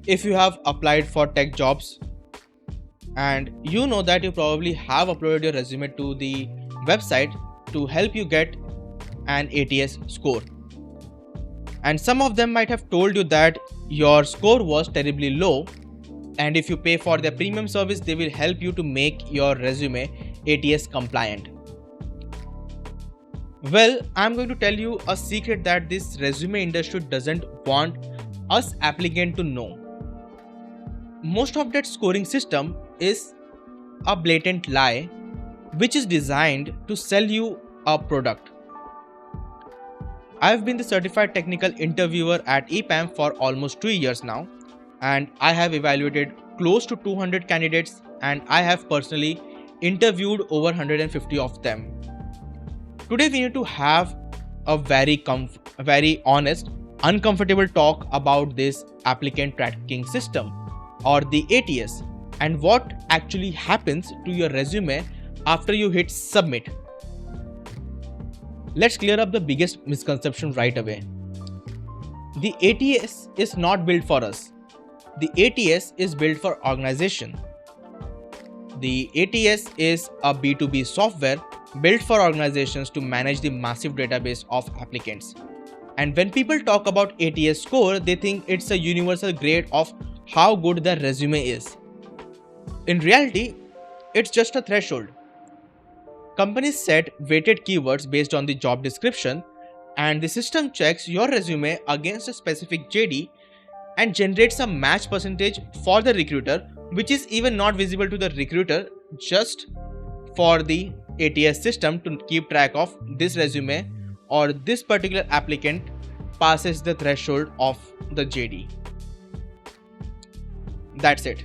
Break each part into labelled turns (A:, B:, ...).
A: If you have applied for tech jobs and you know that you probably have uploaded your resume to the website to help you get an ATS score. And some of them might have told you that your score was terribly low, and if you pay for their premium service, they will help you to make your resume ATS compliant. Well, I'm going to tell you a secret that this resume industry doesn't want us applicant to know. Most of that scoring system is a blatant lie which is designed to sell you a product. I've been the certified technical interviewer at EPAM for almost 2 years now, and I have evaluated close to 200 candidates, and I have personally interviewed over 150 of them. Today we need to have a very honest, uncomfortable talk about this applicant tracking system or the ATS and what actually happens to your resume after you hit submit. Let's clear up the biggest misconception right away. The ATS is not built for us. The ATS is built for organization. The ATS is a B2B software built for organizations to manage the massive database of applicants. And when people talk about ATS score, they think it's a universal grade of how good their resume is. In reality, it's just a threshold. Companies set weighted keywords based on the job description, and the system checks your resume against a specific JD and generates a match percentage for the recruiter, which is even not visible to the recruiter, just for the ATS system to keep track of this resume or this particular applicant passes the threshold of the JD. That's it.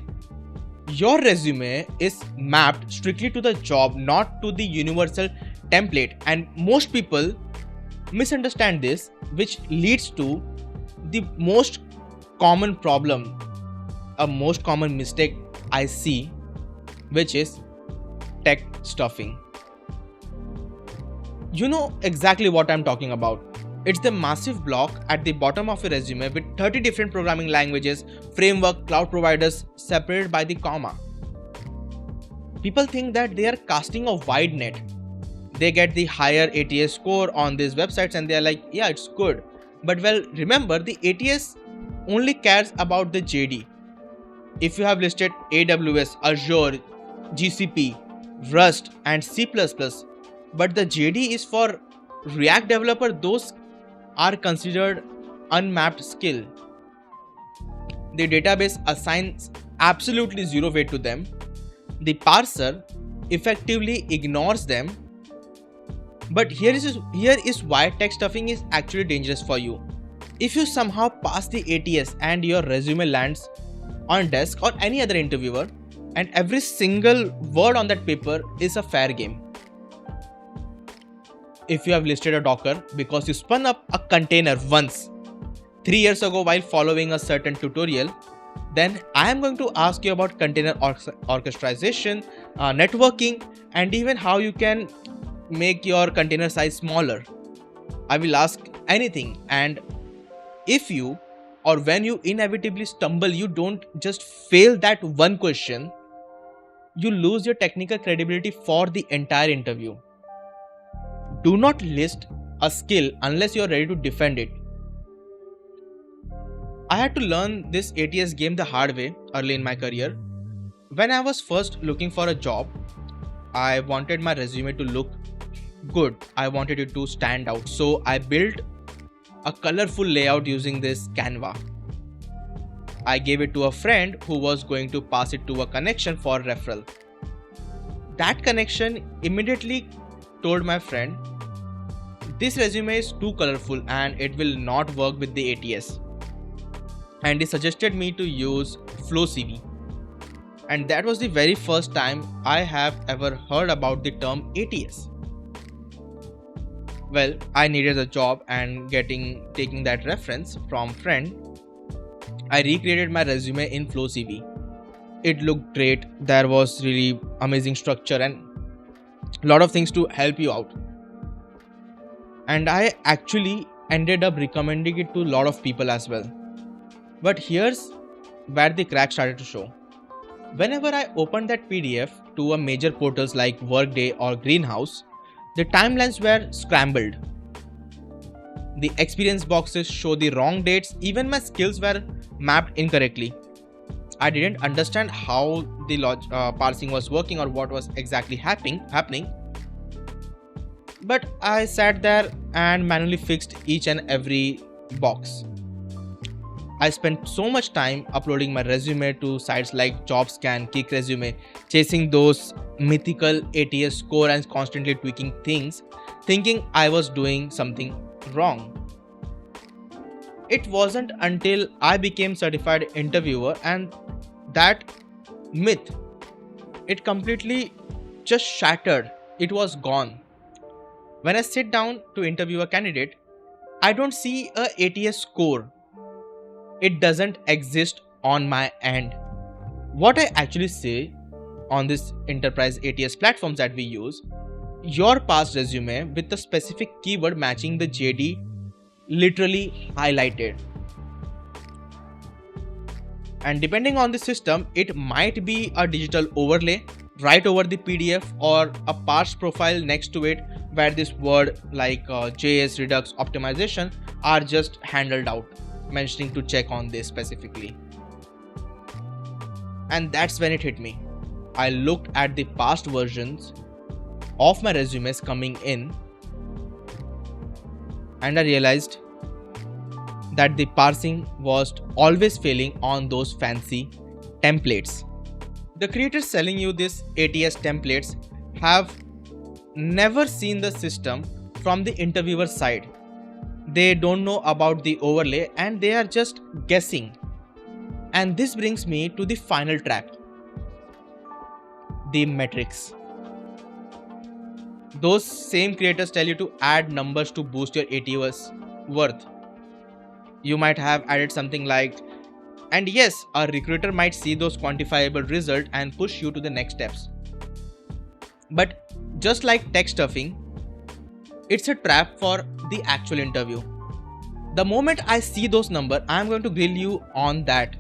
A: Your resume is mapped strictly to the job, not to the universal template, and most people misunderstand this, which leads to the most common problem, a most common mistake I see, which is tech stuffing. You know exactly what I'm talking about. It's the massive block at the bottom of your resume with 30 different programming languages, framework, cloud providers separated by the comma. People think that they are casting a wide net. They get the higher ATS score on these websites and they are like, yeah, it's good. But well, remember, the ATS only cares about the JD. If you have listed AWS, Azure, GCP, Rust and C++, but the JD is for React developer, those are considered unmapped skill. The database assigns absolutely zero weight to them. The parser effectively ignores them. But here is why tech stuffing is actually dangerous for you. If you somehow pass the ATS and your resume lands on desk or any other interviewer, and every single word on that paper is a fair game. If you have listed a Docker because you spun up a container once 3 years ago while following a certain tutorial, then I am going to ask you about container orchestration, networking, and even how you can make your container size smaller. I will ask anything, and if you or when you inevitably stumble, you don't just fail that one question, you lose your technical credibility for the entire interview. Do not list a skill unless you are ready to defend it. I had to learn this ATS game the hard way early in my career. When I was first looking for a job, I wanted my resume to look good. I wanted it to stand out. So I built a colorful layout using this Canva. I gave it to a friend who was going to pass it to a connection for referral. That connection immediately told my friend, this resume is too colorful and it will not work with the ATS. And he suggested me to use FlowCV. And that was the very first time I have ever heard about the term ATS. Well, I needed a job and taking that reference from friend, I recreated my resume in FlowCV. It looked great. There was really amazing structure and a lot of things to help you out. And I actually ended up recommending it to a lot of people as well. But here's where the crack started to show. Whenever I opened that PDF to a major portals like Workday or Greenhouse, the timelines were scrambled. The experience boxes show the wrong dates, even my skills were mapped incorrectly. I didn't understand how the parsing was working or what was exactly happening. But I sat there and manually fixed each and every box. I spent so much time uploading my resume to sites like JobScan, Kick Resume, chasing those mythical ATS score and constantly tweaking things, thinking I was doing something wrong. It wasn't until I became certified interviewer and that myth, it completely just shattered. It was gone. When I sit down to interview a candidate, I don't see a ATS score. It doesn't exist on my end. What I actually say on this enterprise ATS platforms that we use, your past resume with the specific keyword matching the JD literally highlighted. And depending on the system, it might be a digital overlay right over the PDF or a parsed profile next to it where this word like JS Redux optimization are just handled out, mentioning to check on this specifically. And that's when it hit me. I looked at the past versions of my resumes coming in and I realized that the parsing was always failing on those fancy templates. The creators selling you these ATS templates have never seen the system from the interviewer side. They don't know about the overlay and they are just guessing. And this brings me to the final trap, the metrics. Those same creators tell you to add numbers to boost your ATS worth. You might have added something like, and yes, a recruiter might see those quantifiable results and push you to the next steps. But just like tech stuffing, it's a trap for the actual interview. The moment I see those numbers, I'm going to grill you on that.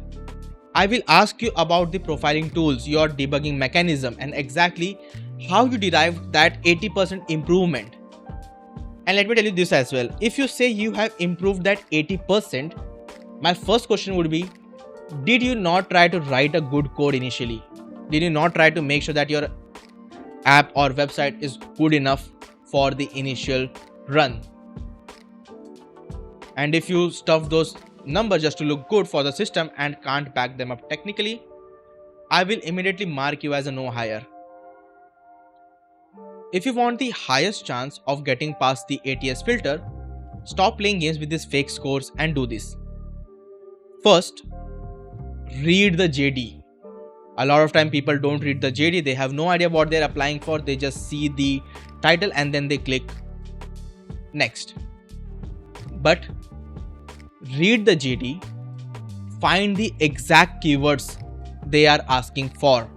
A: I will ask you about the profiling tools, your debugging mechanism, and exactly how you derived that 80% improvement. And let me tell you this as well. If you say you have improved that 80%, my first question would be, did you not try to write a good code initially? Did you not try to make sure that your app or website is good enough for the initial run? And if you stuff those numbers just to look good for the system and can't back them up technically, I will immediately mark you as a no hire. If you want the highest chance of getting past the ATS filter, stop playing games with these fake scores and do this. First, read the JD. A lot of time people don't read the JD, they have no idea what they're applying for, they just see the title and then they click next. But read the JD, find the exact keywords they are asking for.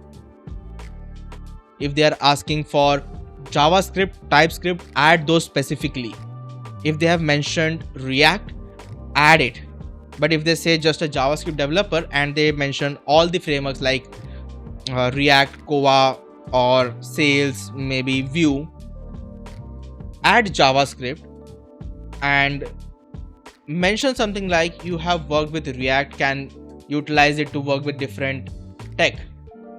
A: If they are asking for JavaScript, TypeScript, add those specifically. If they have mentioned React, add it. But if they say just a JavaScript developer and they mention all the frameworks like React, Kova or Sails, maybe Vue, add JavaScript and mention something like you have worked with React, can utilize it to work with different tech.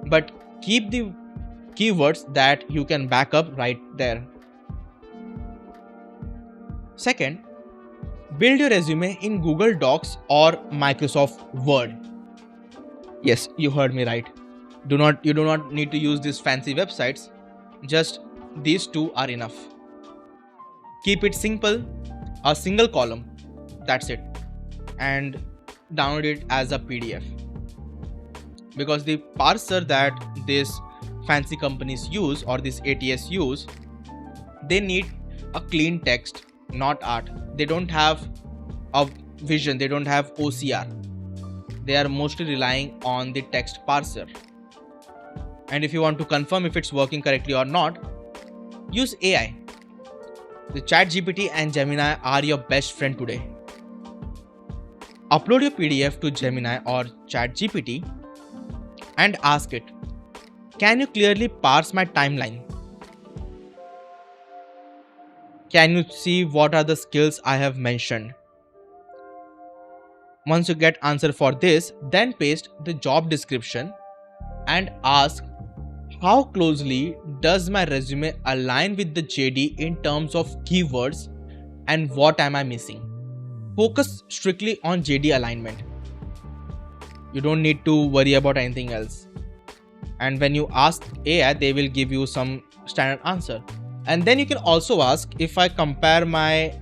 A: But keep the keywords that you can back up right there. Second, build your resume in Google Docs or Microsoft Word. Yes, you heard me right. You do not need to use these fancy websites. Just these two are enough. Keep it simple, a single column. That's it. And download it as a PDF. Because the parser that this fancy companies use or this ATS use, they need a clean text, not art. They don't have a vision, they don't have OCR. They are mostly relying on the text parser. And if you want to confirm if it's working correctly or not, use AI. The ChatGPT and Gemini are your best friend today. Upload your PDF to Gemini or ChatGPT and ask it, can you clearly parse my timeline? Can you see what are the skills I have mentioned? Once you get answer for this, then paste the job description and ask, how closely does my resume align with the JD in terms of keywords and what am I missing? Focus strictly on JD alignment. You don't need to worry about anything else. And when you ask AI, they will give you some standard answer. And then you can also ask, if I compare my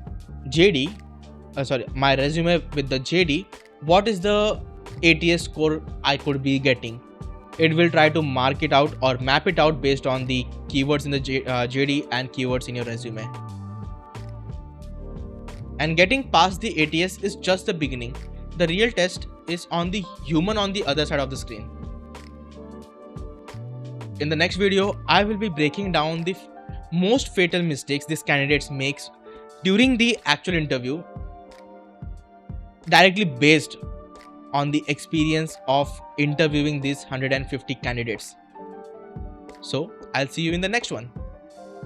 A: my resume with the JD, what is the ATS score I could be getting? It will try to mark it out or map it out based on the keywords in the JD and keywords in your resume. And getting past the ATS is just the beginning. The real test is on the human on the other side of the screen. In the next video, I will be breaking down the most fatal mistakes these candidates makes during the actual interview, directly based on the experience of interviewing these 150 candidates. So I'll see you in the next one.